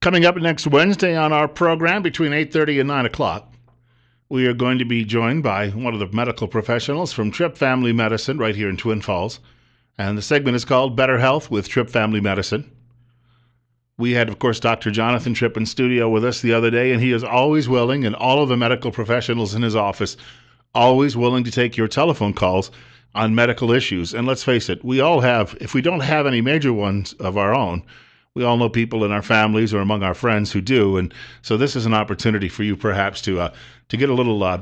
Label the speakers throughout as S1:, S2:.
S1: Coming up next Wednesday on our program between 8:30 and 9 o'clock, we are going to be joined by one of the medical professionals from Tripp Family Medicine right here in Twin Falls. And the segment is called Better Health with Tripp Family Medicine. We had, of course, Dr. Jonathan Tripp in studio with us the other day, and he is always willing, and all of the medical professionals in his office, always willing to take your telephone calls on medical issues. And let's face it, we all have, if we don't have any major ones of our own, we all know people in our families or among our friends who do, and so this is an opportunity for you perhaps to get a little.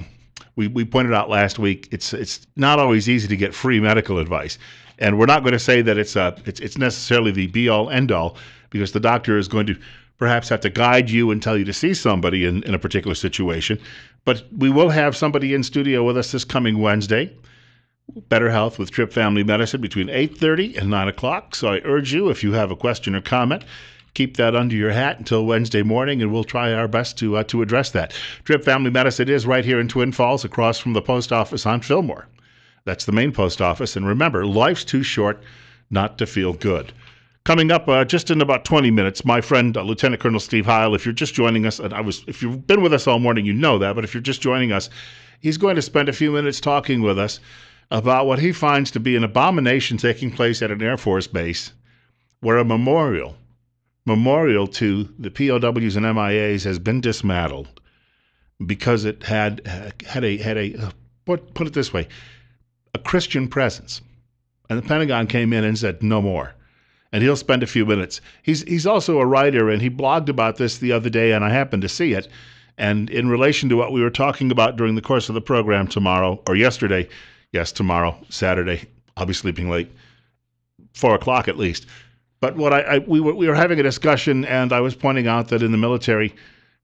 S1: We pointed out last week it's not always easy to get free medical advice, and we're not going to say that it's necessarily the be all end all, because the doctor is going to perhaps have to guide you and tell you to see somebody in a particular situation. But we will have somebody in studio with us this coming Wednesday. Better Health with Tripp Family Medicine between 8:30 and 9 o'clock. So I urge you, if you have a question or comment, keep that under your hat until Wednesday morning, and we'll try our best to address that. Tripp Family Medicine is right here in Twin Falls, across from the post office on Fillmore. That's the main post office. And remember, life's too short not to feel good. Coming up just in about 20 minutes, my friend Lieutenant Colonel Steve Heil, if you're just joining us, and if you've been with us all morning, you know that, but if you're just joining us, he's going to spend a few minutes talking with us about what he finds to be an abomination taking place at an Air Force base, where a memorial to the POWs and MIAs has been dismantled because it had a put it this way, a Christian presence. And the Pentagon came in and said, no more. And he'll spend a few minutes. He's also a writer, and he blogged about this the other day, and I happened to see it. And in relation to what we were talking about during the course of the program yesterday, yes, tomorrow, Saturday, I'll be sleeping late, 4 o'clock at least. But we were having a discussion, and I was pointing out that in the military,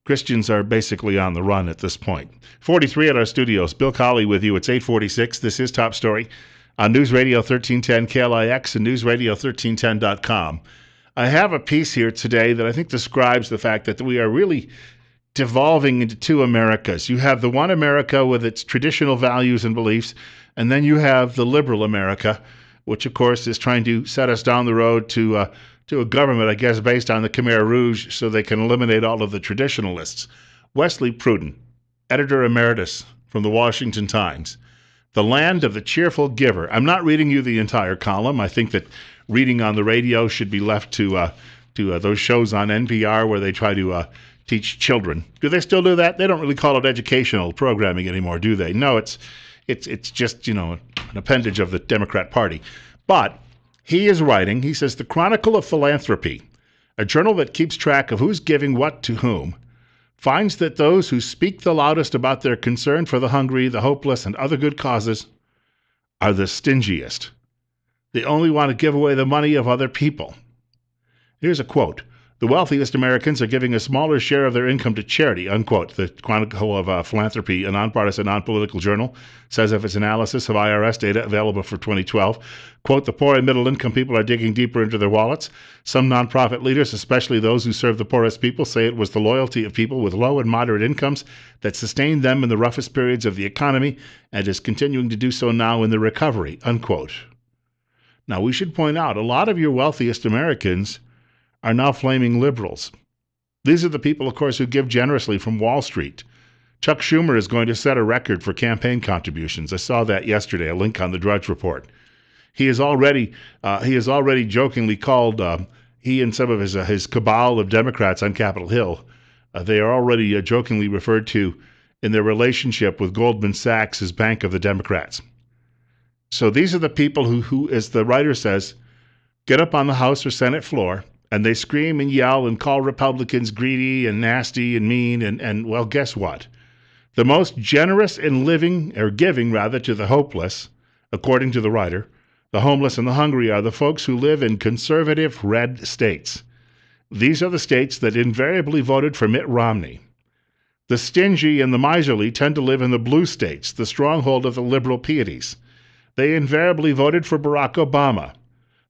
S1: Christians are basically on the run at this point. 43 at our studios. Bill Colley with you. It's 8:46. This is Top Story on News Radio 1310 KLIX and newsradio1310.com. I have a piece here today that I think describes the fact that we are really devolving into two Americas. You have the one America with its traditional values and beliefs, and then you have the liberal America, which, of course, is trying to set us down the road to a government, I guess, based on the Khmer Rouge, so they can eliminate all of the traditionalists. Wesley Pruden, editor emeritus from the Washington Times, the land of the cheerful giver. I'm not reading you the entire column. I think that reading on the radio should be left to those shows on NPR where they try to teach children. Do they still do that? They don't really call it educational programming anymore, do they? No, it's just, an appendage of the Democrat Party. But he is writing, he says, The Chronicle of Philanthropy, a journal that keeps track of who's giving what to whom, finds that those who speak the loudest about their concern for the hungry, the hopeless, and other good causes are the stingiest. They only want to give away the money of other people. Here's a quote. The wealthiest Americans are giving a smaller share of their income to charity, unquote. The Chronicle of Philanthropy, a nonpartisan, non-political journal, says of its analysis of IRS data available for 2012, quote, the poor and middle-income people are digging deeper into their wallets. Some nonprofit leaders, especially those who serve the poorest people, say it was the loyalty of people with low and moderate incomes that sustained them in the roughest periods of the economy and is continuing to do so now in the recovery, unquote. Now, we should point out, a lot of your wealthiest Americans are now flaming liberals. These are the people, of course, who give generously from Wall Street. Chuck Schumer is going to set a record for campaign contributions. I saw that yesterday, a link on the Drudge Report. He has already jokingly called, he and some of his cabal of Democrats on Capitol Hill, they are already jokingly referred to in their relationship with Goldman Sachs as Bank of the Democrats. So these are the people who, as the writer says, get up on the House or Senate floor, and they scream and yell and call Republicans greedy and nasty and mean, and well, guess what? The most generous in giving to the hopeless, according to the writer, the homeless and the hungry are the folks who live in conservative red states. These are the states that invariably voted for Mitt Romney. The stingy and the miserly tend to live in the blue states, the stronghold of the liberal pieties. They invariably voted for Barack Obama.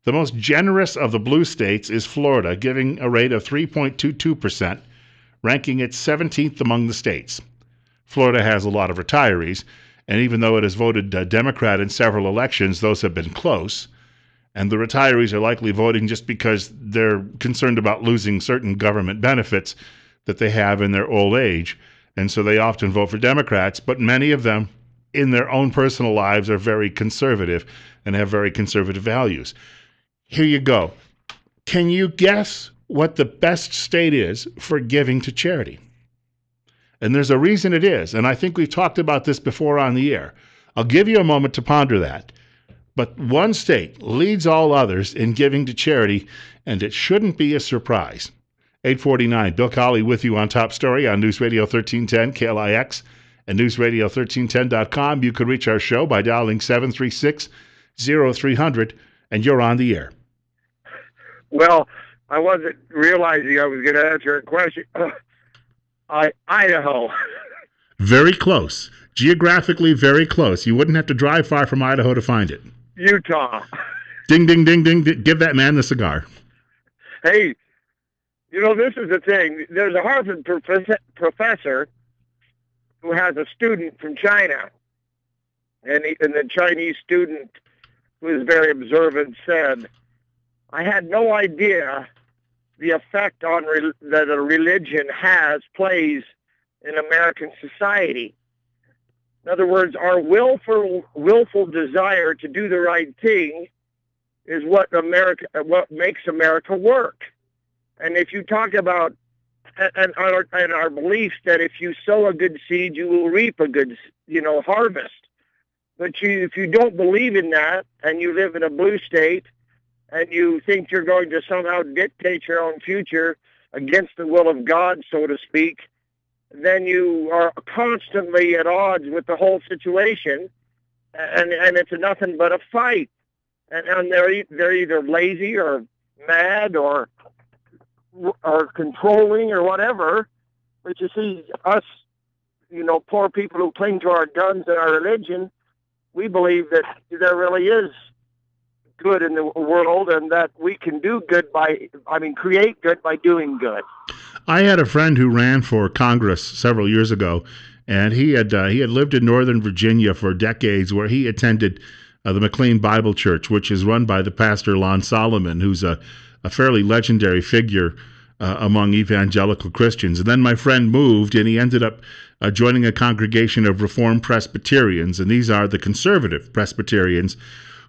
S1: The most generous of the blue states is Florida, giving a rate of 3.22%, ranking it 17th among the states. Florida has a lot of retirees, and even though it has voted Democrat in several elections, those have been close. And the retirees are likely voting just because they're concerned about losing certain government benefits that they have in their old age. And so they often vote for Democrats, but many of them in their own personal lives are very conservative and have very conservative values. Here you go. Can you guess what the best state is for giving to charity? And there's a reason it is, and I think we've talked about this before on the air. I'll give you a moment to ponder that. But one state leads all others in giving to charity, and it shouldn't be a surprise. 849, Bill Colley with you on Top Story on News Radio 1310 KLIX and newsradio1310.com. You could reach our show by dialing 736-0300, and you're on the air.
S2: Well, I wasn't realizing I was going to answer a question. Idaho.
S1: Very close. Geographically very close. You wouldn't have to drive far from Idaho to find it.
S2: Utah.
S1: Ding, ding, ding, ding. Give that man the cigar.
S2: Hey, this is the thing. There's a Harvard professor who has a student from China. And the Chinese student, who is very observant, said, I had no idea the effect that a religion plays in American society. In other words, our willful desire to do the right thing is what makes America work. And if you talk about our beliefs that if you sow a good seed, you will reap a good harvest. But if you don't believe in that, and you live in a blue state, and you think you're going to somehow dictate your own future against the will of God, so to speak, then you are constantly at odds with the whole situation, and it's nothing but a fight. And they're either lazy or mad or controlling or whatever. But you see, us, poor people who cling to our guns and our religion, we believe that there really is good in the world, and that we can do good create good by doing good.
S1: I had a friend who ran for Congress several years ago, and he had lived in Northern Virginia for decades, where he attended the McLean Bible Church, which is run by the pastor Lon Solomon, who's a fairly legendary figure among evangelical Christians. And then my friend moved, and he ended up joining a congregation of Reformed Presbyterians, and these are the conservative Presbyterians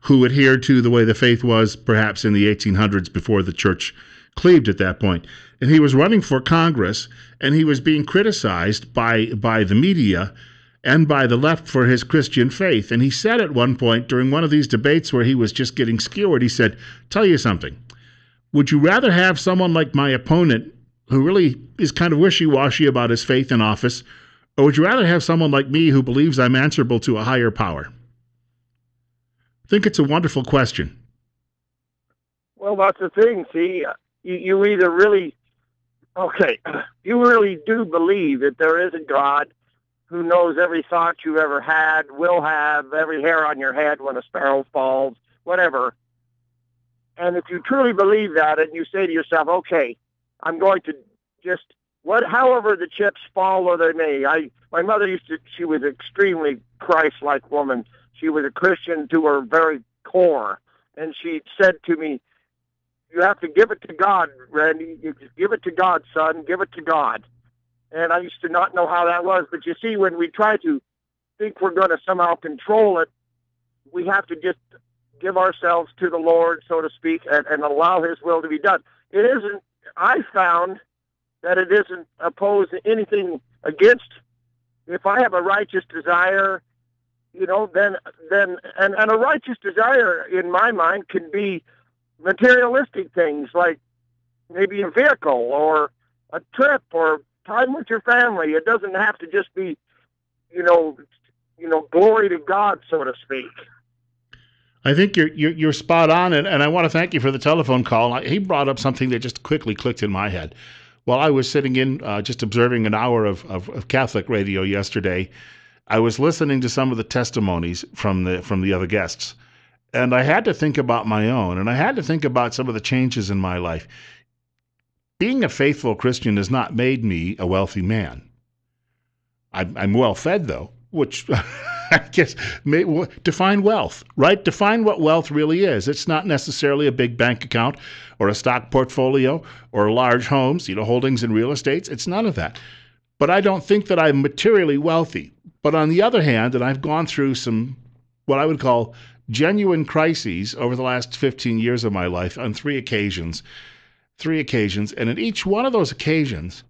S1: who adhered to the way the faith was perhaps in the 1800s before the church cleaved at that point. And he was running for Congress, and he was being criticized by the media and by the left for his Christian faith. And he said at one point during one of these debates where he was just getting skewered, he said, tell you something, would you rather have someone like my opponent who really is kind of wishy-washy about his faith in office, or would you rather have someone like me who believes I'm answerable to a higher power? I think it's a wonderful question.
S2: Well, that's the thing. See, you either really, you really do believe that there is a God who knows every thought you ever had, will have, every hair on your head when a sparrow falls, whatever. And if you truly believe that, and you say to yourself, okay, I'm going to just, however the chips fall where they may. My mother she was an extremely Christ-like woman. She was a Christian to her very core. And she said to me, you have to give it to God, Randy. You give it to God, son. Give it to God. And I used to not know how that was. But you see, when we try to think we're going to somehow control it, we have to just give ourselves to the Lord, so to speak, and allow His will to be done. It isn't, I found that it isn't opposed to anything against. If I have a righteous desire, then a righteous desire in my mind can be materialistic things like maybe a vehicle or a trip or time with your family. It doesn't have to just be, glory to God, so to speak.
S1: I think you're spot on, and I want to thank you for the telephone call. He brought up something that just quickly clicked in my head. While I was sitting in just observing an hour of Catholic radio yesterday, I was listening to some of the testimonies from the other guests, and I had to think about my own, and I had to think about some of the changes in my life. Being a faithful Christian has not made me a wealthy man. I'm well fed, though, which I guess define wealth, right? Define what wealth really is. It's not necessarily a big bank account or a stock portfolio or large homes, holdings in real estate. It's none of that. But I don't think that I'm materially wealthy. But on the other hand, and I've gone through some what I would call genuine crises over the last 15 years of my life on three occasions. And in each one of those occasions,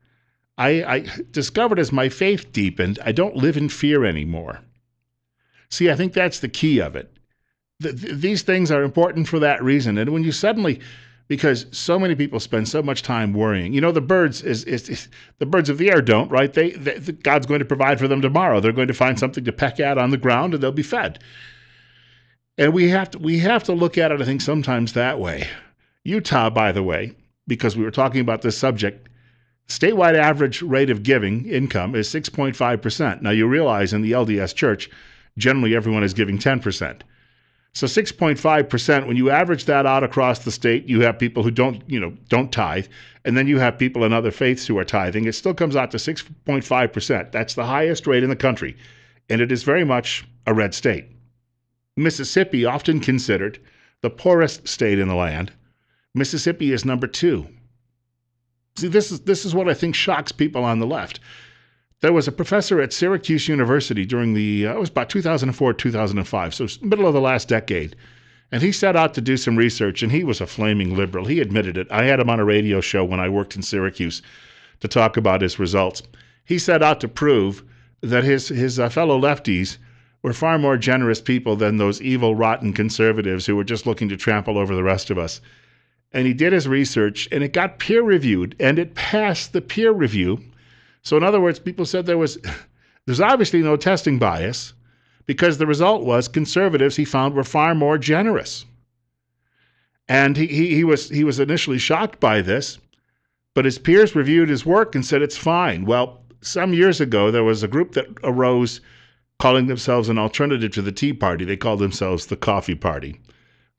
S1: I discovered as my faith deepened, I don't live in fear anymore. See, I think that's the key of it. These things are important for that reason. And when you suddenly, because so many people spend so much time worrying, the birds the birds of the air don't, right? God's going to provide for them tomorrow. They're going to find something to peck at on the ground and they'll be fed. And we have to look at it, I think, sometimes that way. Utah, by the way, because we were talking about this subject, statewide average rate of giving income is 6.5%. Now you realize in the LDS Church, generally everyone is giving 10%. So 6.5%, when you average that out across the state, you have people who don't tithe, and then you have people in other faiths who are tithing. It still comes out to 6.5%. That's the highest rate in the country, and it is very much a red state. Mississippi, often considered the poorest state in the land, Mississippi is number 2. See, this is what I think shocks people on the left. There was a professor at Syracuse University during it was about 2004, 2005, so middle of the last decade. And he set out to do some research, and he was a flaming liberal. He admitted it. I had him on a radio show when I worked in Syracuse to talk about his results. He set out to prove that his fellow lefties were far more generous people than those evil, rotten conservatives who were just looking to trample over the rest of us. And he did his research, and it got peer-reviewed, and it passed the peer review. So in other words, people said there's obviously no testing bias because the result was conservatives, he found, were far more generous. And he was initially shocked by this, but his peers reviewed his work and said it's fine. Well, some years ago, there was a group that arose calling themselves an alternative to the Tea Party. They called themselves the Coffee Party.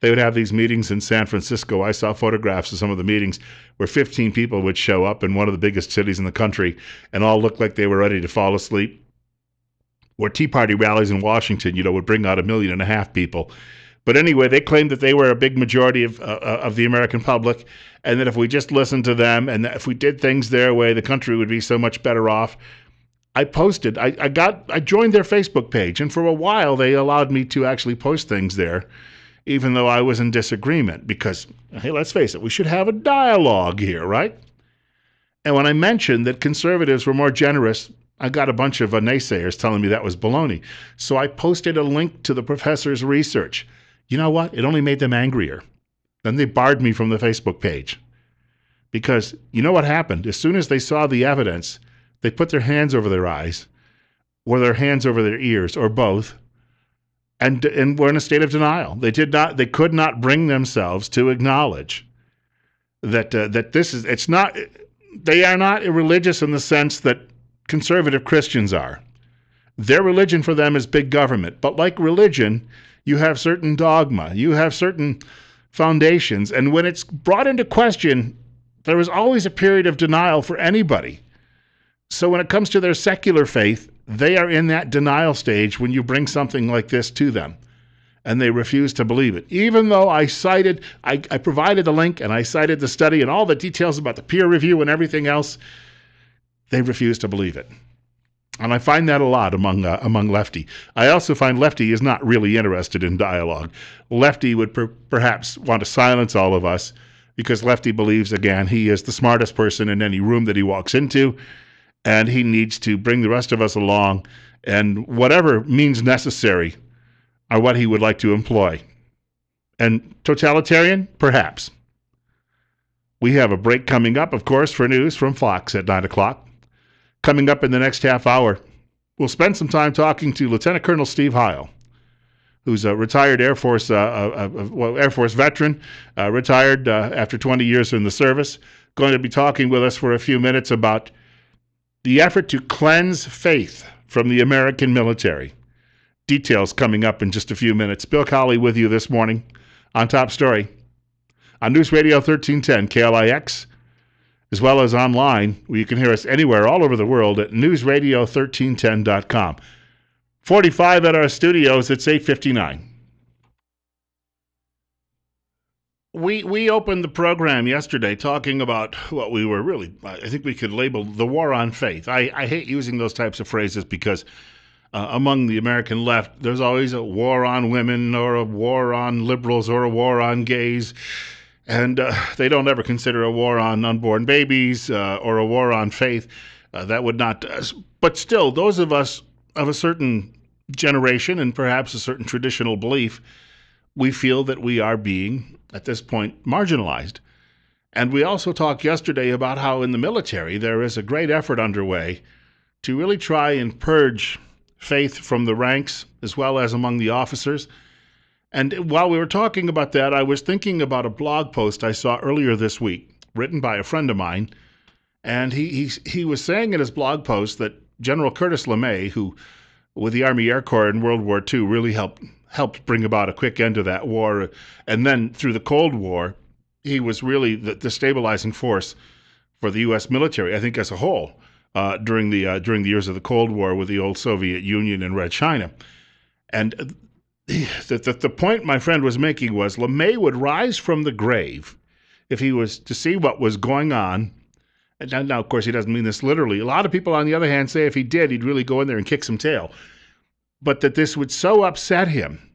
S1: They would have these meetings in San Francisco. I saw photographs of some of the meetings where 15 people would show up in one of the biggest cities in the country and all looked like they were ready to fall asleep. Or Tea Party rallies in Washington, would bring out 1.5 million people. But anyway, they claimed that they were a big majority of the American public, and that if we just listened to them and that if we did things their way, the country would be so much better off. I joined their Facebook page, and for a while they allowed me to actually post things there, even though I was in disagreement, because, hey, let's face it, we should have a dialogue here, right? And when I mentioned that conservatives were more generous, I got a bunch of naysayers telling me that was baloney. So I posted a link to the professor's research. You know what? It only made them angrier. Then they barred me from the Facebook page. Because you know what happened? As soon as they saw the evidence, they put their hands over their eyes, or their hands over their ears, or both, and were in a state of denial. They could not bring themselves to acknowledge that they are not irreligious in the sense that conservative Christians are. Their religion for them is big government. But like religion, you have certain dogma, you have certain foundations, and when it's brought into question, there is always a period of denial for anybody. So when it comes to their secular faith, they are in that denial stage when you bring something like this to them, and they refuse to believe it. Even though I provided the link and I cited the study and all the details about the peer review and everything else, they refuse to believe it. And I find that a lot among Lefty. I also find Lefty is not really interested in dialogue. Lefty would perhaps want to silence all of us because Lefty believes, again, he is the smartest person in any room that he walks into, and he needs to bring the rest of us along, and whatever means necessary are what he would like to employ. And totalitarian? Perhaps. We have a break coming up, of course, for news from Fox at 9 o'clock. Coming up in the next half hour, we'll spend some time talking to Lieutenant Colonel Steve Heil, who's a retired Air Force veteran, retired after 20 years in the service, going to be talking with us for a few minutes about the effort to cleanse faith from the American military. Details coming up in just a few minutes. Bill Colley with you this morning on Top Story on News Radio 1310 KLIX, as well as online, where you can hear us anywhere all over the world at newsradio1310.com. 45 at our studios. It's 8:59. We opened the program yesterday talking about what we were really, I think we could label the war on faith. I hate using those types of phrases because among the American left, there's always a war on women or a war on liberals or a war on gays. And they don't ever consider a war on unborn babies or a war on faith. That would not, but still, those of us of a certain generation and perhaps a certain traditional belief, we feel that we are being, at this point, marginalized. And we also talked yesterday about how in the military there is a great effort underway to really try and purge faith from the ranks as well as among the officers. And while we were talking about that, I was thinking about a blog post I saw earlier this week, written by a friend of mine, and he was saying in his blog post that General Curtis LeMay, who with the Army Air Corps in World War II really helped bring about a quick end to that war, and then through the Cold War, he was really the stabilizing force for the U.S. military, I think, as a whole, during the years of the Cold War with the old Soviet Union and Red China, and the point my friend was making was LeMay would rise from the grave if he was to see what was going on. And now, of course, he doesn't mean this literally. A lot of people, on the other hand, say if he did, he'd really go in there and kick some tail. But that this would so upset him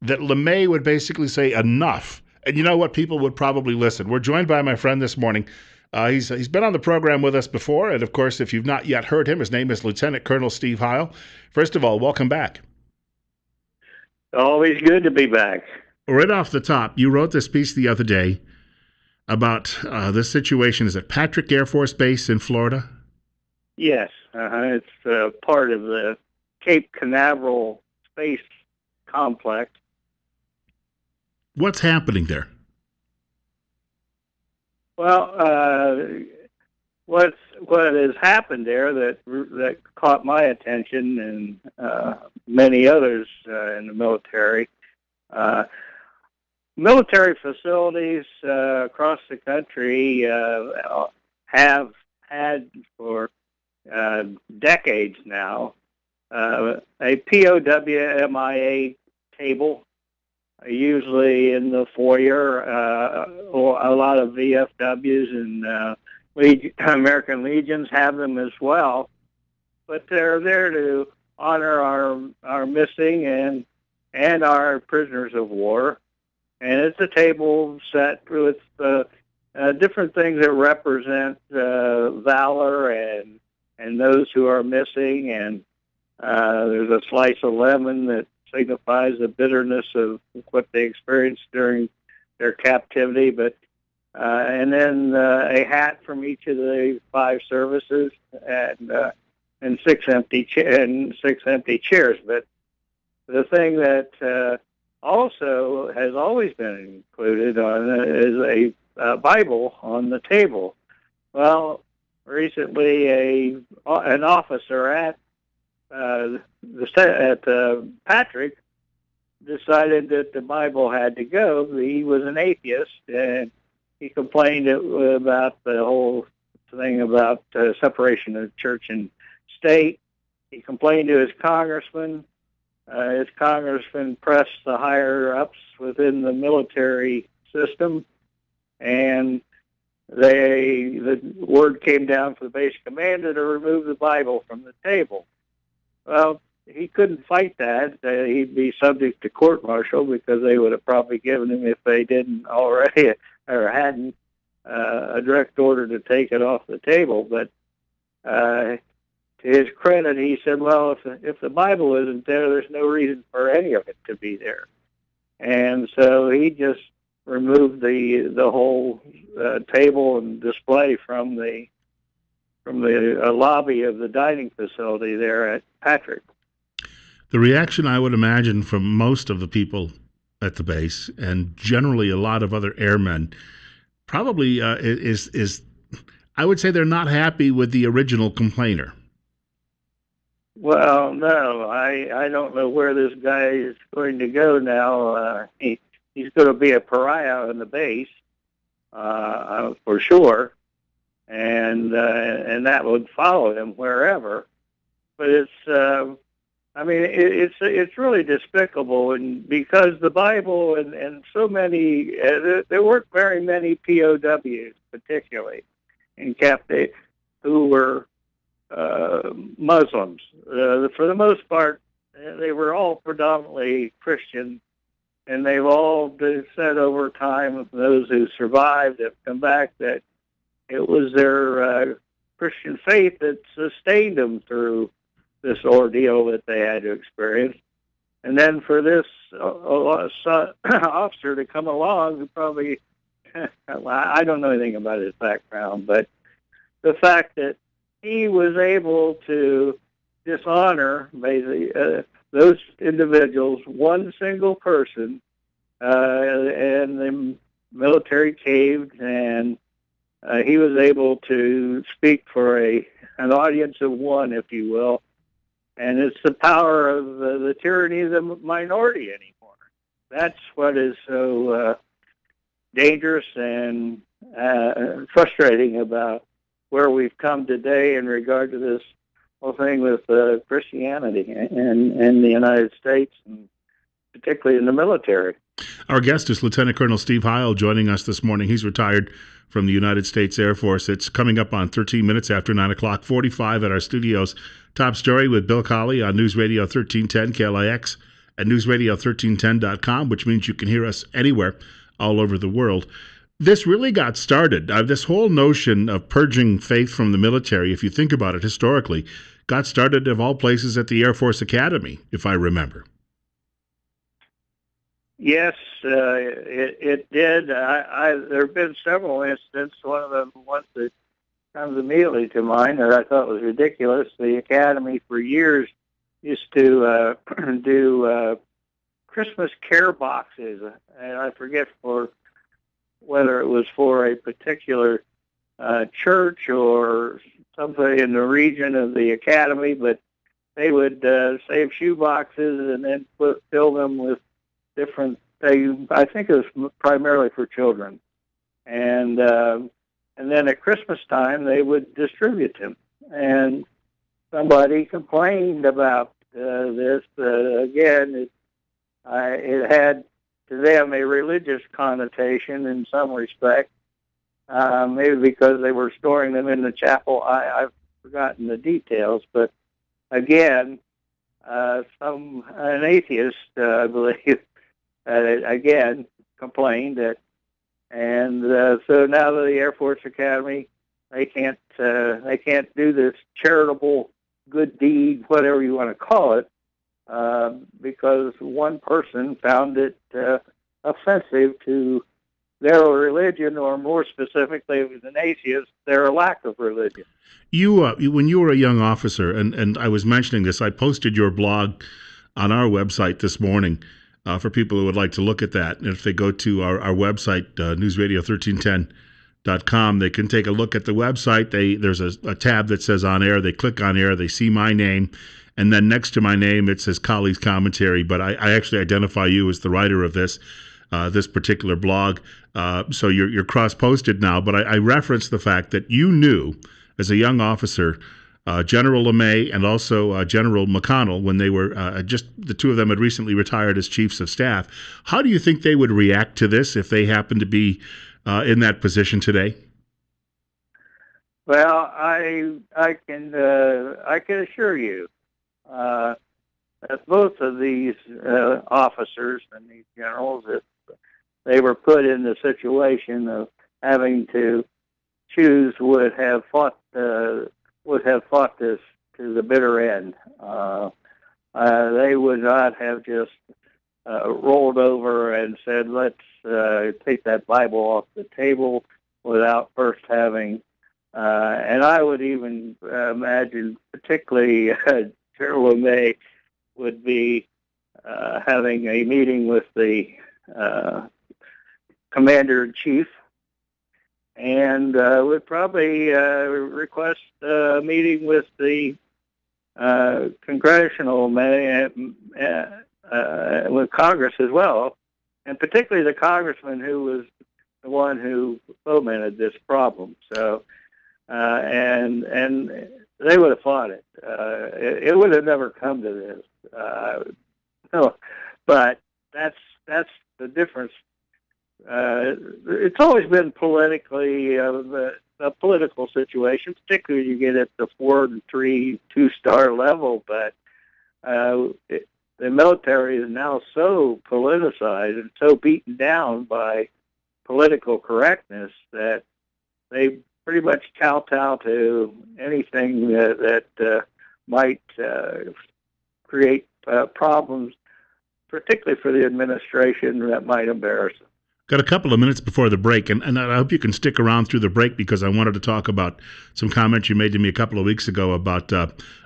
S1: that LeMay would basically say enough. And you know what? People would probably listen. We're joined by my friend this morning. He's been on the program with us before. And, of course, if you've not yet heard him, his name is Lieutenant Colonel Steve Heil. First of all, welcome back.
S2: Always good to be back.
S1: Right off the top, you wrote this piece the other day about this situation. Is it Patrick Air Force Base in Florida?
S2: Yes. It's part of the Cape Canaveral Space Complex.
S1: What's happening there?
S2: Well, what has happened there that caught my attention and many others in the military. Military facilities across the country have had for decades now a POW-MIA table, usually in the foyer, or a lot of VFWs and American Legions have them as well. But they're there to honor our missing and our prisoners of war. And it's a table set with different things that represent valor and those who are missing. And there's a slice of lemon that signifies the bitterness of what they experienced during their captivity. But and then a hat from each of the 5 services and 6 empty chairs. But the thing that also has always been included is a Bible on the table. Well, recently an officer at Patrick decided that the Bible had to go. He was an atheist, and he complained about the whole thing about separation of church and state. He complained to his congressman. His congressman pressed the higher-ups within the military system, and the word came down for the base commander to remove the Bible from the table. Well, he couldn't fight that. He'd be subject to court-martial because they would have probably given him, if they didn't already or hadn't, a direct order to take it off the table. But to his credit, he said, well, if the Bible isn't there, there's no reason for any of it to be there. And so he just removed the whole table and display from the lobby of the dining facility there at Patrick.
S1: The reaction, I would imagine, from most of the people at the base and generally a lot of other airmen probably is I would say they're not happy with the original complainer.
S2: Well, no, I don't know where this guy is going to go now. He's going to be a pariah on the base, for sure, and that would follow him wherever. But it's I mean, it's really despicable, and because the Bible and so many there weren't very many POWs, particularly in captivity, who were Muslims. For the most part, they were all predominantly Christian, and they've all been said over time, those who survived have come back, that it was their Christian faith that sustained them through this ordeal that they had to experience. And then for this officer to come along, who probably, I don't know anything about his background, but the fact that he was able to dishonor those individuals, one single person, and the military caved, and he was able to speak for an audience of one, if you will. And it's the power of the tyranny of the minority anymore. That's what is so dangerous and frustrating about where we've come today in regard to this whole thing with Christianity in the United States, and particularly in the military.
S1: Our guest is Lieutenant Colonel Steve Heil, joining us this morning. He's retired from the United States Air Force. It's coming up on 13 minutes after 9 o'clock, 45 at our studios. Top Story with Bill Colley on News Radio 1310 KLIX and newsradio1310.com, which means you can hear us anywhere all over the world. This really got started. This whole notion of purging faith from the military, if you think about it historically, got started of all places at the Air Force Academy, if I remember.
S2: Yes, it did. There have been several incidents. One of the ones that comes immediately to mind that I thought was ridiculous. The Academy for years used to do Christmas care boxes, and I forget whether it was for a particular church or somebody in the region of the Academy, but they would save shoe boxes and then fill them with different things. I think it was primarily for children, and then at Christmas time they would distribute them. And somebody complained about this. Again, it had to them a religious connotation in some respect, maybe because they were storing them in the chapel. I've forgotten the details, but again, an atheist, I believe, again complained that, and so now that the Air Force Academy, they can't do this charitable good deed, whatever you want to call it, because one person found it offensive to their religion, or more specifically, it was an atheist, their lack of religion.
S1: You, when you were a young officer, and I was mentioning this, I posted your blog on our website this morning for people who would like to look at that. And if they go to our website, newsradio1310.com, they can take a look at the website. There's a tab that says On Air. They click On Air. They see my name. And then next to my name, it says Colley's Commentary. But I actually identify you as the writer of this particular blog. So you're cross-posted now. But I referenced the fact that you knew, as a young officer, General LeMay and also General McConnell, when they were just the two of them had recently retired as chiefs of staff. How do you think they would react to this if they happen to be in that position today?
S2: Well, I can assure you that both of these officers and these generals, if they were put in the situation of having to choose, would have fought this to the bitter end. They would not have just rolled over and said, let's take that Bible off the table without first having, and I would even imagine particularly General LeMay would be having a meeting with the commander-in-chief, and would probably request a meeting with the congressional with Congress as well, and particularly the congressman who was the one who fomented this problem. So, and they would have fought it. It would have never come to this. No, but that's the difference. It's always been politically a political situation, particularly you get at the 4 and 3 2-star level. But the military is now so politicized and so beaten down by political correctness that they pretty much kowtow to anything that might create problems, particularly for the administration, that might embarrass them.
S1: Got a couple of minutes before the break, and I hope you can stick around through the break because I wanted to talk about some comments you made to me a couple of weeks ago about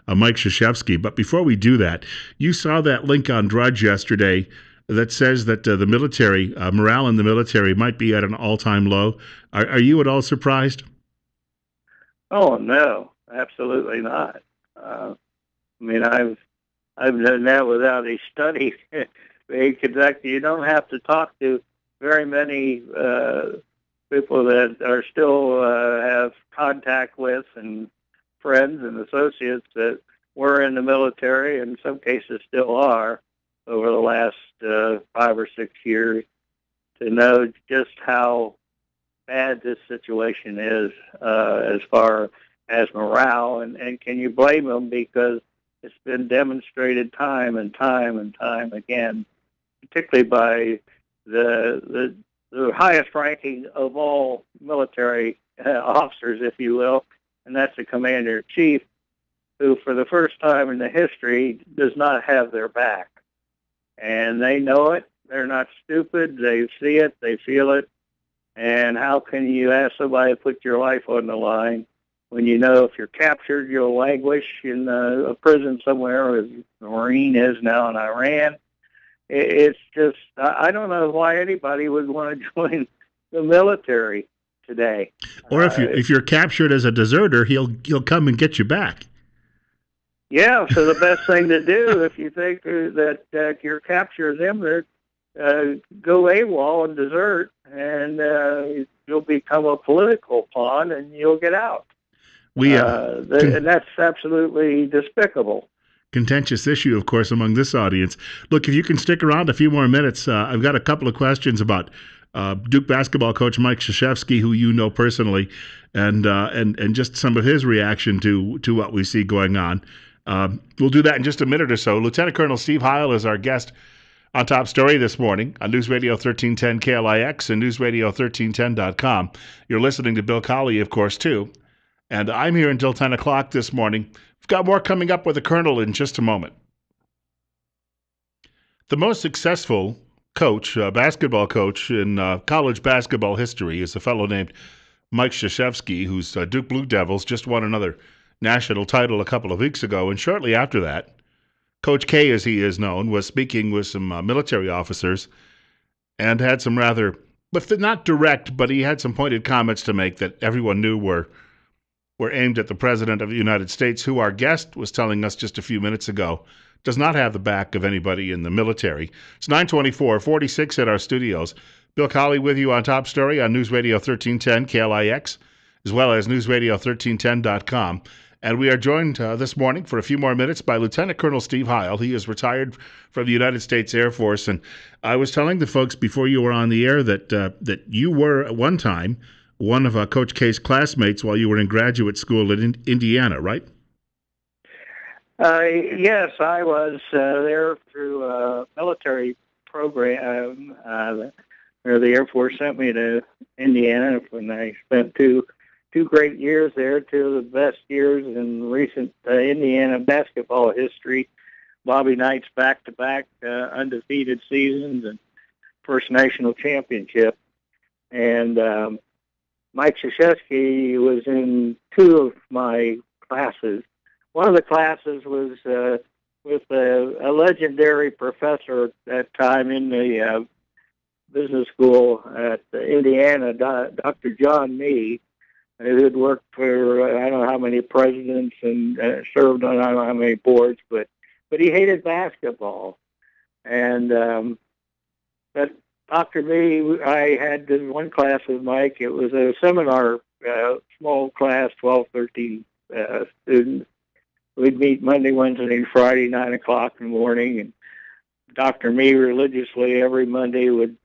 S1: Mike Krzyzewski. But before we do that, you saw that link on Drudge yesterday that says that the military, morale in the military might be at an all-time low. Are you at all surprised?
S2: Oh, no, absolutely not. I mean, I've done that without a study. In Kentucky, you don't have to talk to very many people that are still have contact with and friends and associates that were in the military, and in some cases still are, over the last 5 or 6 years, to know just how bad this situation is as far as morale. And can you blame them? Because it's been demonstrated time and time and time again, particularly by the highest ranking of all military officers, if you will, and that's the commander-in-chief, who for the first time in the history does not have their back. And they know it. They're not stupid. They see it. They feel it. And how can you ask somebody to put your life on the line when you know if you're captured, you'll languish in a prison somewhere, as the Marine is now in Iran? It's just, I don't know why anybody would want to join the military today.
S1: Or if you're captured as a deserter, he'll come and get you back.
S2: Yeah, so the best thing to do if you think that you're capturing them, go AWOL and desert, and you'll become a political pawn, and you'll get out. And that's absolutely despicable.
S1: Contentious issue, of course, among this audience. Look, if you can stick around a few more minutes, I've got a couple of questions about Duke basketball coach Mike Krzyzewski, who you know personally, and just some of his reaction to what we see going on. We'll do that in just a minute or so. Lieutenant Colonel Steve Heil is our guest on Top Story this morning on News Radio 1310 KLIX and newsradio1310.com. You're listening to Bill Colley, of course, too. And I'm here until 10 o'clock this morning. We've got more coming up with the Colonel in just a moment. The most successful coach, basketball coach in college basketball history is a fellow named Mike Krzyzewski, whose Duke Blue Devils just won another national title a couple of weeks ago. And shortly after that, Coach K, as he is known, was speaking with some military officers and had some rather, but not direct, but he had some pointed comments to make that everyone knew were aimed at the President of the United States, who our guest was telling us just a few minutes ago does not have the back of anybody in the military. It's 9:24:46 at our studios. Bill Colley with you on Top Story on News Radio 1310 KLIX, as well as newsradio1310.com. And we are joined this morning for a few more minutes by Lieutenant Colonel Steve Heil. He is retired from the United States Air Force. And I was telling the folks before you were on the air that you were at one time one of Coach K's classmates while you were in graduate school in Indiana, right?
S2: Yes, I was there through a military program where the Air Force sent me to Indiana when I spent two great years there, two of the best years in recent Indiana basketball history. Bobby Knight's back-to-back undefeated seasons and first national championship. And Mike Krzyzewski was in two of my classes. One of the classes was with a legendary professor at that time in the business school at Indiana, Dr. John Mee, who had worked for I don't know how many presidents and served on I don't know how many boards, but he hated basketball. And but Dr. Mee, I had one class with Mike. It was a seminar, small class, 12, 13 students. we'd meet Monday, Wednesday, and Friday, 9 o'clock in the morning. And Dr. Me religiously every Monday would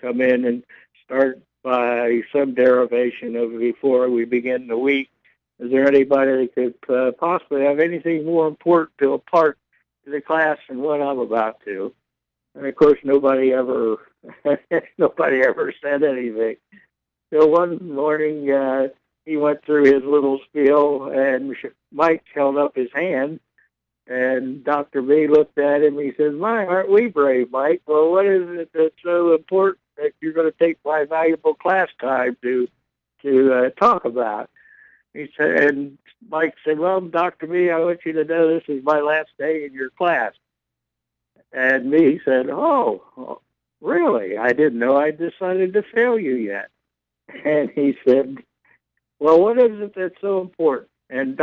S2: come in and start by some derivation of before we begin the week. Is there anybody that could possibly have anything more important to impart to the class than what I'm about to? And of course, nobody ever said anything. So one morning, he went through his little spiel, and Mike held up his hand, and Dr. B looked at him. He says, "My, aren't we brave, Mike? Well, what is it that's so important that you're going to take my valuable class time to talk about?" He said, and Mike said, "Well, Dr. B, I want you to know this is my last day in your class." And me said, "Oh, really? I didn't know I decided to fail you yet." And he said, "Well, what is it that's so important?" And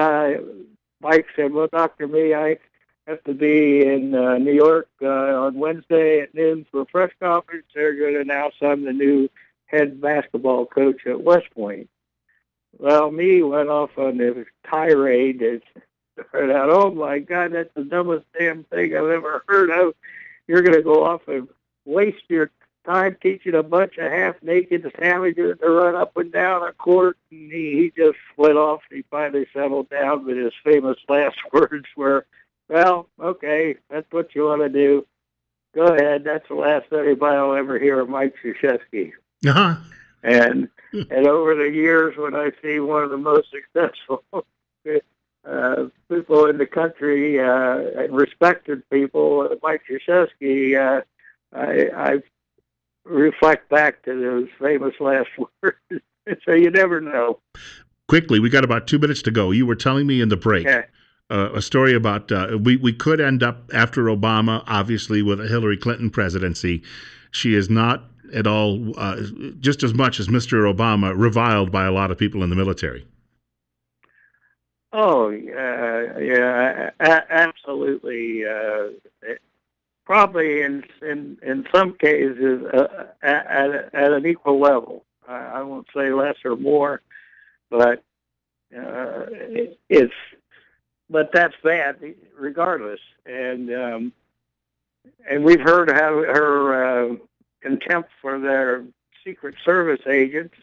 S2: Mike said, "Well, Dr. Me, I have to be in New York on Wednesday at noon for a press conference. They're going to announce I'm the new head basketball coach at West Point." Well, me went off on this tirade and started out, "Oh, my God, that's the dumbest damn thing I've ever heard of. You're going to go off and waste your time teaching a bunch of half-naked savages to run up and down a court." And he just went off. He finally settled down with his famous last words were, "Well, okay, that's what you want to do. Go ahead. That's the last anybody will ever hear of Mike Krzyzewski."
S1: Uh-huh.
S2: And over the years, when I see one of the most successful people in the country and respected people, Mike Krzyzewski, I reflect back to those famous last words. So you never know.
S1: Quickly, we got about 2 minutes to go. You were telling me in the break a story about we could end up after Obama, obviously, with a Hillary Clinton presidency. She is not at all, just as much as Mr. Obama, reviled by a lot of people in the military.
S2: Oh, yeah, absolutely. Probably in some cases at an equal level. I won't say less or more, but that's bad regardless. And we've heard how her contempt for their Secret Service agents,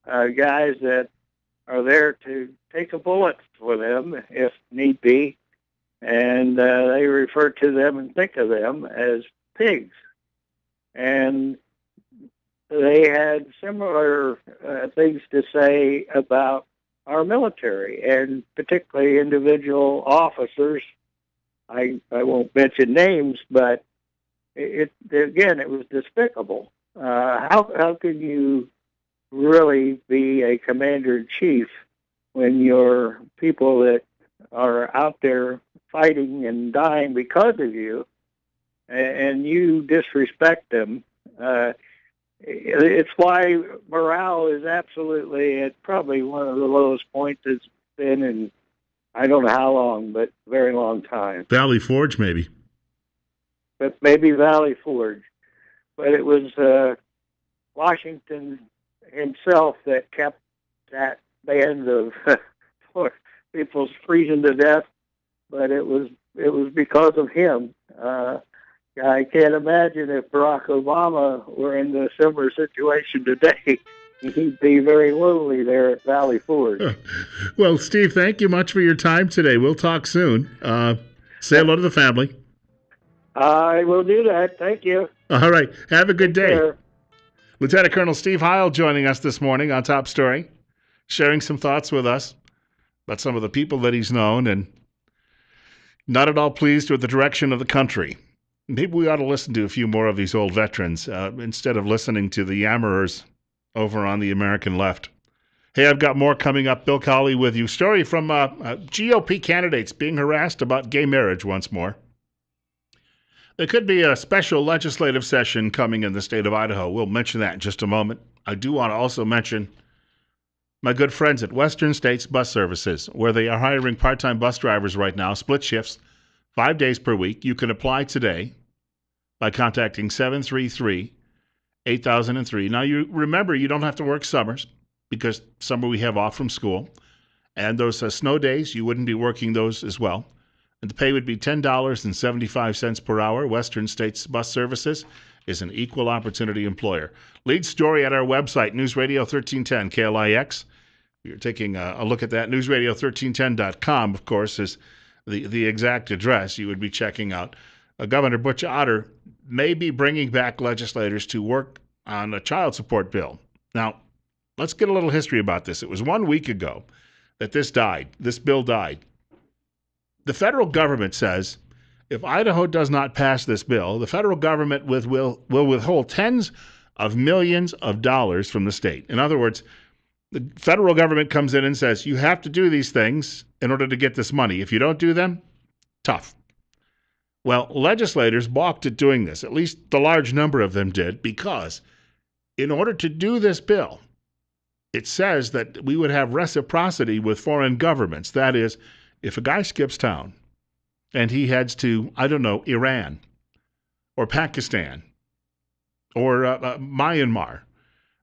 S2: guys that are there to take a bullet for them if need be. And they refer to them and think of them as pigs. And they had similar things to say about our military, and particularly individual officers. I won't mention names, but it was despicable. How can you really be a commander-in-chief when your people that are out there fighting and dying because of you, and you disrespect them? It's why morale is absolutely at probably one of the lowest points it's been in, I don't know how long, but a very long time.
S1: Valley Forge, maybe.
S2: But maybe Valley Forge. But it was Washington himself that kept that band of people freezing to death. But it was because of him. I can't imagine if Barack Obama were in a similar situation today. He'd be very lonely there at Valley Forge.
S1: Well, Steve, thank you much for your time today. We'll talk soon. Say hello to the family.
S2: I will do that. Thank you.
S1: All right. Have a good day.
S2: Care.
S1: Lieutenant Colonel Steve Heil joining us this morning on Top Story, sharing some thoughts with us about some of the people that he's known and not at all pleased with the direction of the country. Maybe we ought to listen to a few more of these old veterans instead of listening to the yammerers over on the American left. Hey, I've got more coming up. Bill Colley with you. Story from GOP candidates being harassed about gay marriage once more. There could be a special legislative session coming in the state of Idaho. We'll mention that in just a moment. I do want to also mention my good friends at Western States Bus Services, where they are hiring part-time bus drivers right now, split shifts, 5 days per week. You can apply today by contacting 733-8003. Now, you remember you don't have to work summers because summer we have off from school. And those snow days, you wouldn't be working those as well. And the pay would be $10.75 per hour. Western States Bus Services is an equal opportunity employer. Lead story at our website, News Radio 1310 KLIX. You're taking a look at that. NewsRadio1310.com, of course, is the exact address you would be checking out. Governor Butch Otter may be bringing back legislators to work on a child support bill. Now, let's get a little history about this. It was 1 week ago that this bill died. The federal government says if Idaho does not pass this bill, the federal government will withhold tens of millions of dollars from the state. In other words, the federal government comes in and says, you have to do these things in order to get this money. If you don't do them, tough. Well, legislators balked at doing this. At least the large number of them did, because in order to do this bill, it says that we would have reciprocity with foreign governments. That is, if a guy skips town and he heads to, I don't know, Iran or Pakistan or Myanmar,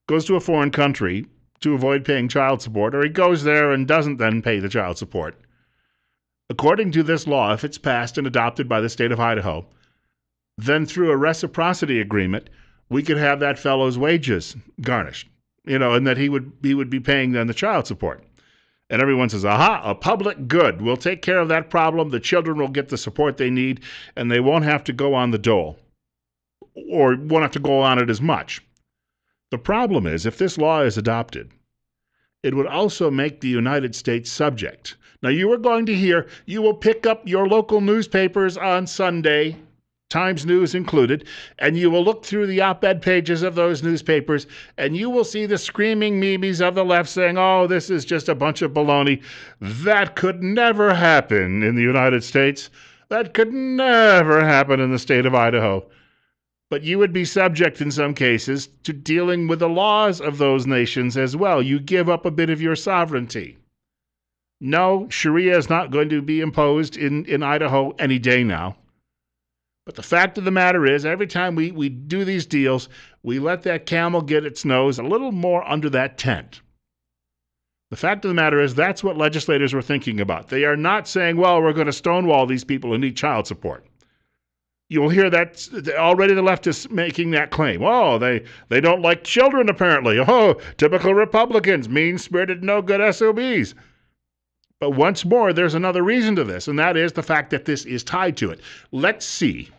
S1: goes to a foreign country to avoid paying child support, or he goes there and doesn't then pay the child support. According to this law, if it's passed and adopted by the state of Idaho, then through a reciprocity agreement, we could have that fellow's wages garnished, and that he would be paying then the child support. And everyone says, aha, a public good. We'll take care of that problem. The children will get the support they need, and they won't have to go on the dole, or won't have to go on it as much. The problem is, if this law is adopted, it would also make the United States subject. Now, you are going to hear, you will pick up your local newspapers on Sunday, Times News included, and you will look through the op-ed pages of those newspapers, and you will see the screaming memes of the left saying, oh, this is just a bunch of baloney. That could never happen in the United States. That could never happen in the state of Idaho. But you would be subject in some cases to dealing with the laws of those nations as well. You give up a bit of your sovereignty. No, Sharia is not going to be imposed in Idaho any day now. But the fact of the matter is, every time we do these deals, we let that camel get its nose a little more under that tent. The fact of the matter is, that's what legislators were thinking about. They are not saying, well, we're going to stonewall these people who need child support. You'll hear that already. The left is making that claim. Oh, they don't like children, apparently. Oh, typical Republicans, mean-spirited, no-good SOBs. But once more, there's another reason to this, and that is the fact that this is tied to it. Let's see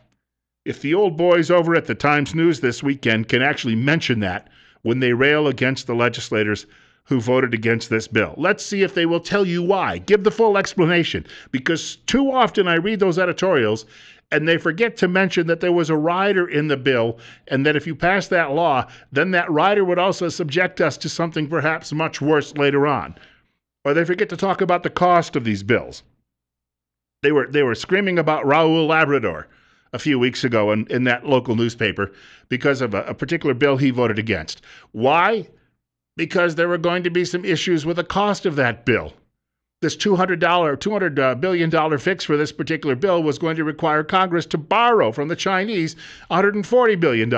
S1: if the old boys over at the Times News this weekend can actually mention that when they rail against the legislators who voted against this bill. Let's see if they will tell you why. Give the full explanation, because too often I read those editorials and they forget to mention that there was a rider in the bill, and that if you pass that law, then that rider would also subject us to something perhaps much worse later on. Or they forget to talk about the cost of these bills. They were screaming about Raul Labrador a few weeks ago in that local newspaper because of a particular bill he voted against. Why? Because there were going to be some issues with the cost of that bill. This $200 billion fix for this particular bill was going to require Congress to borrow from the Chinese $140 billion.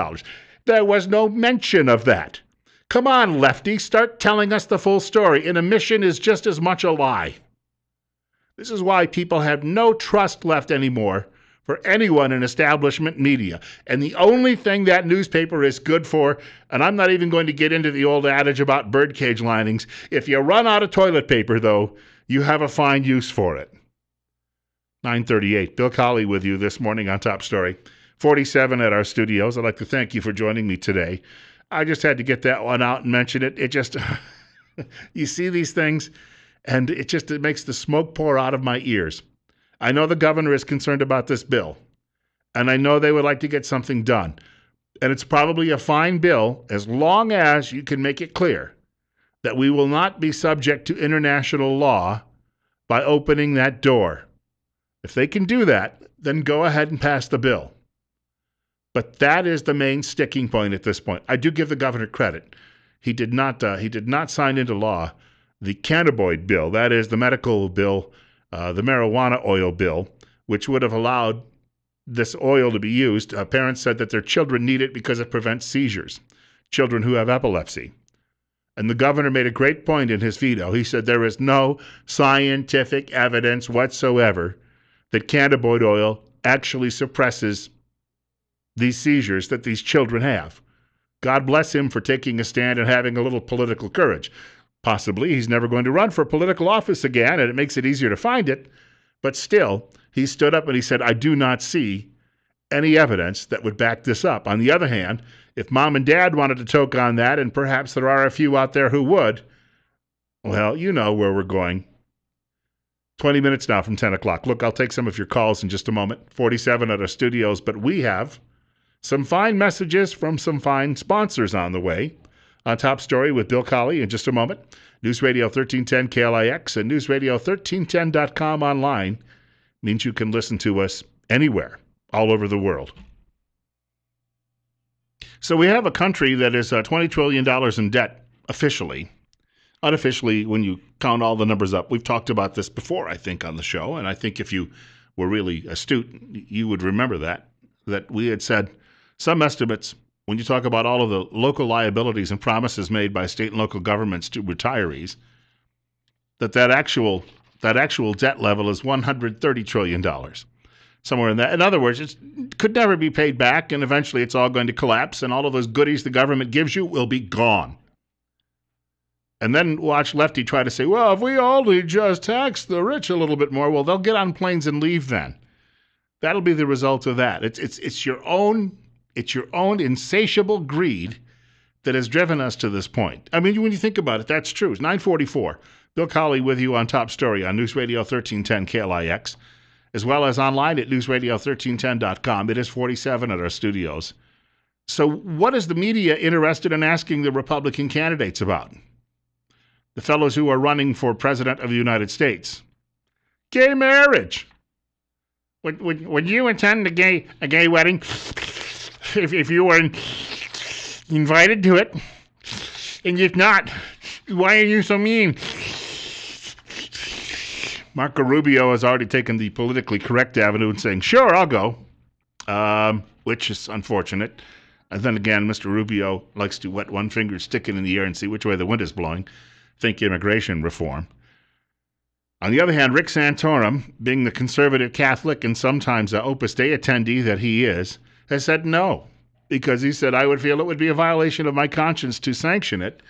S1: There was no mention of that. Come on, lefty, start telling us the full story. An omission is just as much a lie. This is why people have no trust left anymore for anyone in establishment media. And the only thing that newspaper is good for, and I'm not even going to get into the old adage about birdcage linings, if you run out of toilet paper, though, you have a fine use for it. 9:38. Bill Colley with you this morning on Top Story. 47 at our studios. I'd like to thank you for joining me today. I just had to get that one out and mention it. It just, you see these things, and it makes the smoke pour out of my ears. I know the governor is concerned about this bill, and I know they would like to get something done. And it's probably a fine bill as long as you can make it clear that we will not be subject to international law by opening that door. If they can do that, then go ahead and pass the bill. But that is the main sticking point at this point. I do give the governor credit. He did not sign into law the cannabinoid bill, that is the medical bill, the marijuana oil bill, which would have allowed this oil to be used. Parents said that their children need it because it prevents seizures, children who have epilepsy. And the governor made a great point in his veto. He said there is no scientific evidence whatsoever that cannabis oil actually suppresses these seizures that these children have. God bless him for taking a stand and having a little political courage. Possibly he's never going to run for political office again, and it makes it easier to find it. But still, he stood up and he said, I do not see any evidence that would back this up. On the other hand, if mom and dad wanted to toke on that, and perhaps there are a few out there who would, well, you know where we're going. 20 minutes now from 10 o'clock. Look, I'll take some of your calls in just a moment. 47 at our studios, but we have some fine messages from some fine sponsors on the way. On Top Story with Bill Colley in just a moment. News Radio 1310 KLIX and newsradio1310.com online means you can listen to us anywhere, all over the world. So we have a country that is $20 trillion in debt officially. Unofficially, when you count all the numbers up, we've talked about this before, I think, on the show, and I think if you were really astute, you would remember that we had said some estimates, when you talk about all of the local liabilities and promises made by state and local governments to retirees, that actual debt level is $130 trillion, somewhere in that. In other words, it could never be paid back, and eventually it's all going to collapse, and all of those goodies the government gives you will be gone. And then watch Lefty try to say, well, if we only just tax the rich a little bit more, well, they'll get on planes and leave then. That'll be the result of that. It's your own insatiable greed that has driven us to this point. I mean, when you think about it, that's true. It's 9:44. Bill Colley with you on Top Story on News Radio 1310 KLIX, as well as online at newsradio1310.com. It is 47 at our studios. So what is the media interested in asking the Republican candidates about? The fellows who are running for president of the United States. Gay marriage. Would you attend a gay wedding if you were invited to it? And if not, why are you so mean? Marco Rubio has already taken the politically correct avenue and saying, sure, I'll go, which is unfortunate. And then again, Mr. Rubio likes to wet one finger, stick it in the air, and see which way the wind is blowing. Think immigration reform. On the other hand, Rick Santorum, being the conservative Catholic and sometimes an Opus Dei attendee that he is, has said no, because he said, I would feel it would be a violation of my conscience to sanction it,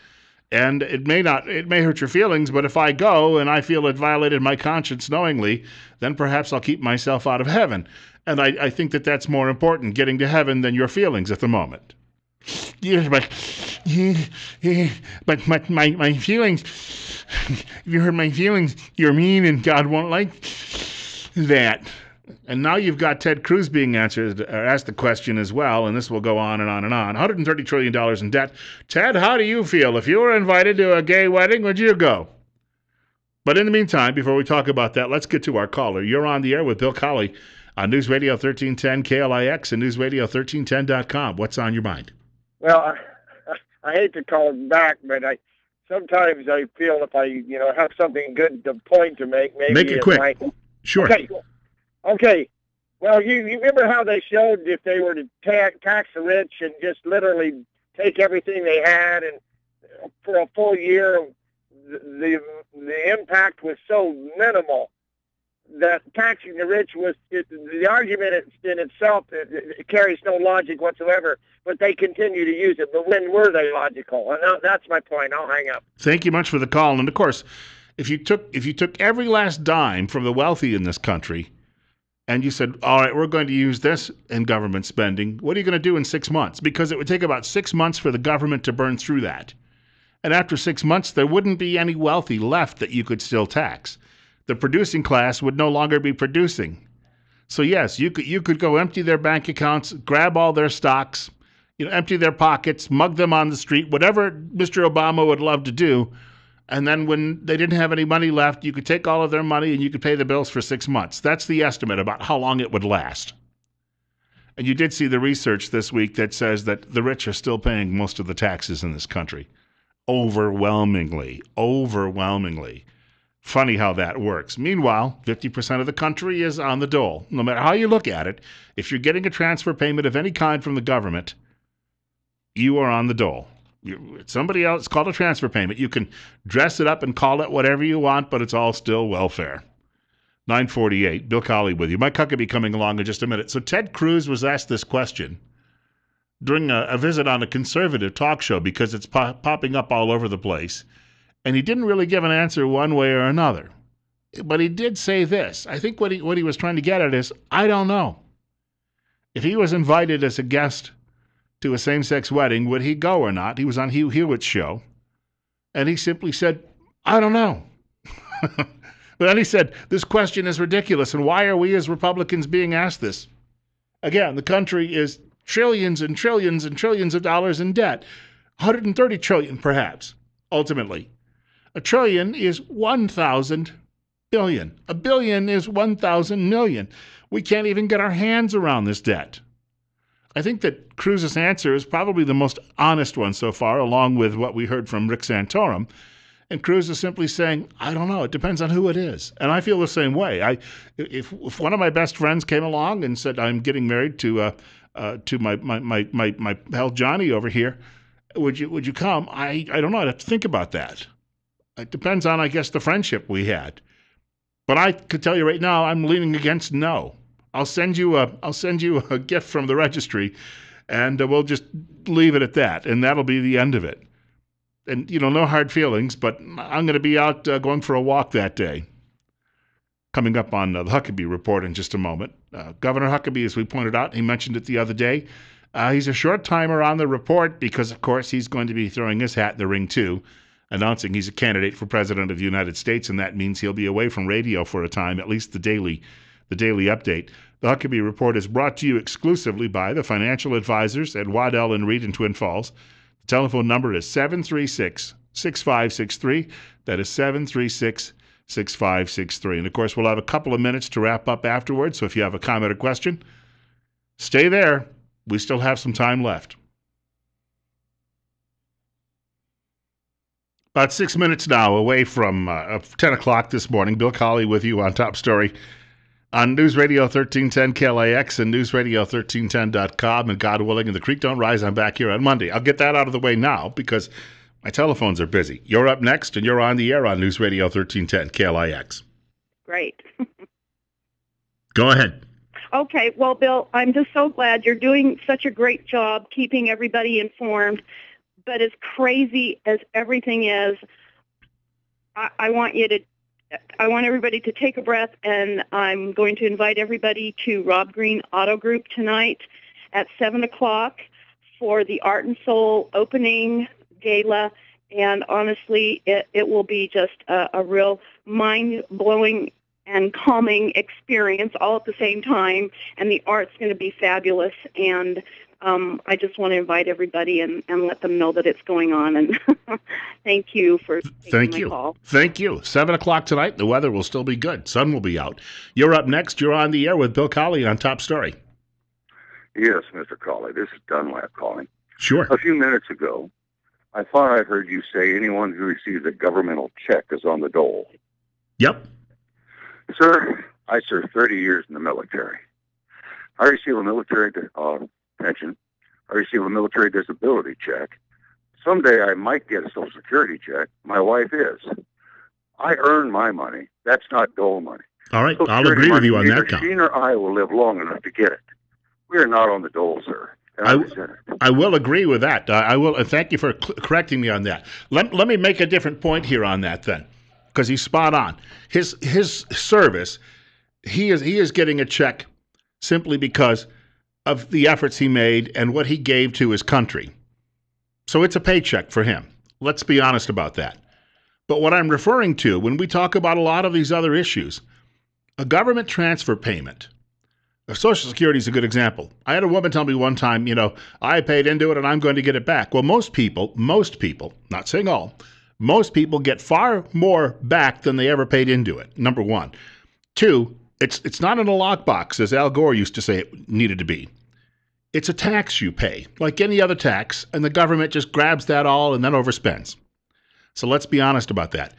S1: and it may hurt your feelings, but if I go and I feel it violated my conscience knowingly, then perhaps I'll keep myself out of heaven. And I think that that's more important, getting to heaven, than your feelings at the moment. Yes, but my feelings, if you hurt my feelings, you're mean and God won't like that. And now you've got Ted Cruz being asked the question as well, and this will go on and on and on. $130 trillion in debt. Ted, how do you feel? If you were invited to a gay wedding, would you go? But in the meantime, before we talk about that, let's get to our caller. You're on the air with Bill Colley on News Radio 1310 KLIX and newsradio1310.com. What's on your mind?
S2: Well, I hate to call him back, but sometimes I feel if I have something good to point to make, maybe
S1: make it quick. Sure.
S2: Okay. Well, you remember how they showed if they were to tax the rich and just literally take everything they had, and for a full year, the impact was so minimal that taxing the rich the argument in itself, it carries no logic whatsoever, but they continue to use it. But when were they logical? And that's my point. I'll hang up.
S1: Thank you much for the call. And of course, if you took every last dime from the wealthy in this country and you said, all right, we're going to use this in government spending, what are you going to do in 6 months? Because it would take about 6 months for the government to burn through that. And after 6 months, there wouldn't be any wealthy left that you could still tax. The producing class would no longer be producing. So yes, you could go empty their bank accounts, grab all their stocks, empty their pockets, mug them on the street, whatever Mr. Obama would love to do. And then when they didn't have any money left, you could take all of their money and you could pay the bills for 6 months. That's the estimate about how long it would last. And you did see the research this week that says that the rich are still paying most of the taxes in this country. Overwhelmingly. Funny how that works. Meanwhile, 50% of the country is on the dole. No matter how you look at it, if you're getting a transfer payment of any kind from the government, you are on the dole. It's somebody else. It's called a transfer payment. You can dress it up and call it whatever you want, but it's all still welfare. 9:48. Bill Colley with you. Mike Huckabee coming along in just a minute. So Ted Cruz was asked this question during a visit on a conservative talk show because it's popping up all over the place. And he didn't really give an answer one way or another. But he did say this. I think what he was trying to get at is, I don't know. If he was invited as a guest to a same-sex wedding, would he go or not? He was on Hugh Hewitt's show. And he simply said, I don't know. But then he said, this question is ridiculous, and why are we as Republicans being asked this? Again, the country is trillions and trillions and trillions of dollars in debt. 130 trillion, perhaps, ultimately. A trillion is 1,000 billion. A billion is 1,000 million. We can't even get our hands around this debt. I think that Cruz's answer is probably the most honest one so far, along with what we heard from Rick Santorum. And Cruz is simply saying, I don't know. It depends on who it is. And I feel the same way. If one of my best friends came along and said, I'm getting married to my pal Johnny over here, would you come? I don't know. I'd have to think about that. It depends on, I guess, the friendship we had. But I could tell you right now, I'm leaning against no. I'll send you a gift from the registry, and we'll just leave it at that, and that'll be the end of it. And, no hard feelings, but I'm going to be out going for a walk that day. Coming up on the Huckabee Report in just a moment. Governor Huckabee, as we pointed out, he mentioned it the other day. He's a short timer on the report because, of course, he's going to be throwing his hat in the ring, too, announcing he's a candidate for President of the United States, and that means he'll be away from radio for a time, at least the daily update. The Huckabee Report is brought to you exclusively by the financial advisors at Waddell & Reed in Twin Falls. The telephone number is 736-6563. That is 736-6563. And, of course, we'll have a couple of minutes to wrap up afterwards, so if you have a comment or question, stay there. We still have some time left. About 6 minutes now away from 10 o'clock this morning. Bill Colley with you on Top Story on News Radio 1310 KLAX and newsradio1310.com. And God willing, and the creek don't rise, I'm back here on Monday. I'll get that out of the way now because my telephones are busy. You're up next, and you're on the air on News Radio 1310 KLAX.
S3: Great.
S1: Go ahead.
S3: Okay. Well, Bill, I'm just so glad you're doing such a great job keeping everybody informed. But as crazy as everything is, I want everybody to take a breath, and I'm going to invite everybody to Rob Green Auto Group tonight at 7 o'clock for the Art and Soul opening gala. And honestly, it will be just a real mind-blowing and calming experience all at the same time. And the art's going to be fabulous. And I just want to invite everybody and let them know that it's going on. And thank you for taking my call.
S1: Thank you. 7 o'clock tonight. The weather will still be good. Sun will be out. You're up next. You're on the air with Bill Colley on Top Story.
S4: Yes, Mr. Colley. This is Dunlap calling.
S1: Sure.
S4: A few minutes ago, I thought I heard you say anyone who receives a governmental check is on the dole.
S1: Yep.
S4: Sir, I served 30 years in the military. I receive a military pension. I receive a military disability check. Someday I might get a Social Security check. My wife is. I earn my money. That's not dole money.
S1: All right, I'll agree with you on that count.
S4: Neither she nor I will live long enough to get it. We are not on the dole, sir.
S1: I will agree with that. I will. Thank you for correcting me on that. Let me make a different point here on that then, because he's spot on. His service, he is getting a check simply because of the efforts he made and what he gave to his country. So it's a paycheck for him. Let's be honest about that. But what I'm referring to when we talk about a lot of these other issues, a government transfer payment, Social Security is a good example. I had a woman tell me one time, I paid into it and I'm going to get it back. Well, most people, not saying all, most people get far more back than they ever paid into it, number one. Two, it's not in a lockbox, as Al Gore used to say it needed to be. It's a tax you pay, like any other tax, and the government just grabs that all and then overspends. So let's be honest about that.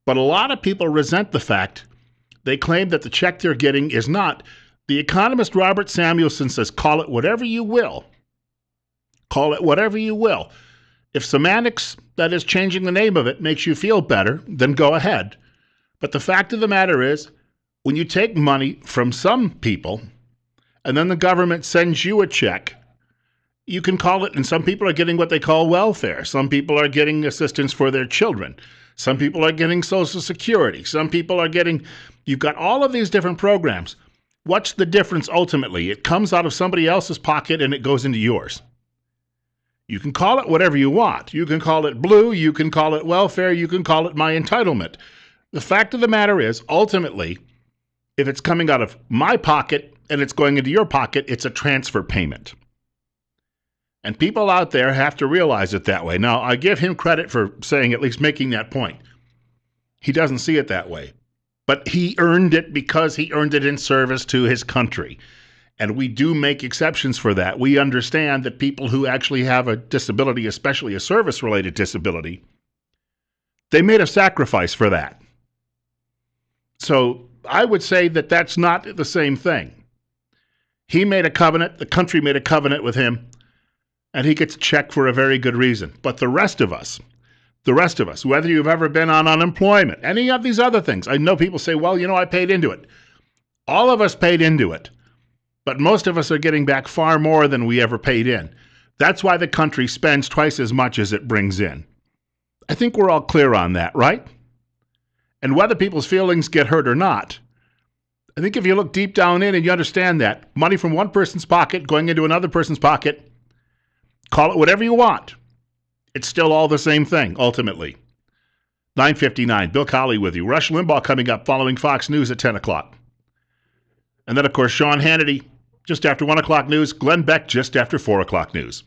S1: But a lot of people resent the fact they claim that the check they're getting is not. The economist Robert Samuelson says, call it whatever you will. Call it whatever you will. If semantics, that is changing the name of it, makes you feel better, then go ahead. But the fact of the matter is, when you take money from some people and then the government sends you a check, you can call it, and some people are getting what they call welfare. Some people are getting assistance for their children. Some people are getting Social Security. Some people are getting, you've got all of these different programs. What's the difference ultimately? It comes out of somebody else's pocket and it goes into yours. You can call it whatever you want. You can call it blue. You can call it welfare. You can call it my entitlement. The fact of the matter is, ultimately, if it's coming out of my pocket and it's going into your pocket, it's a transfer payment. And people out there have to realize it that way. Now, I give him credit for saying, at least making that point. He doesn't see it that way. But he earned it because he earned it in service to his country. And we do make exceptions for that. We understand that people who actually have a disability, especially a service-related disability, they made a sacrifice for that. So I would say that that's not the same thing. He made a covenant, the country made a covenant with him, and he gets a check for a very good reason. But the rest of us, whether you've ever been on unemployment, any of these other things, I know people say, well, I paid into it. All of us paid into it. But most of us are getting back far more than we ever paid in. That's why the country spends twice as much as it brings in. I think we're all clear on that, right? And whether people's feelings get hurt or not, I think if you look deep down in and you understand that, money from one person's pocket going into another person's pocket, call it whatever you want. It's still all the same thing, ultimately. 9:59, Bill Colley with you. Rush Limbaugh coming up following Fox News at 10 o'clock. And then, of course, Sean Hannity just after 1 o'clock news, Glenn Beck just after 4 o'clock news.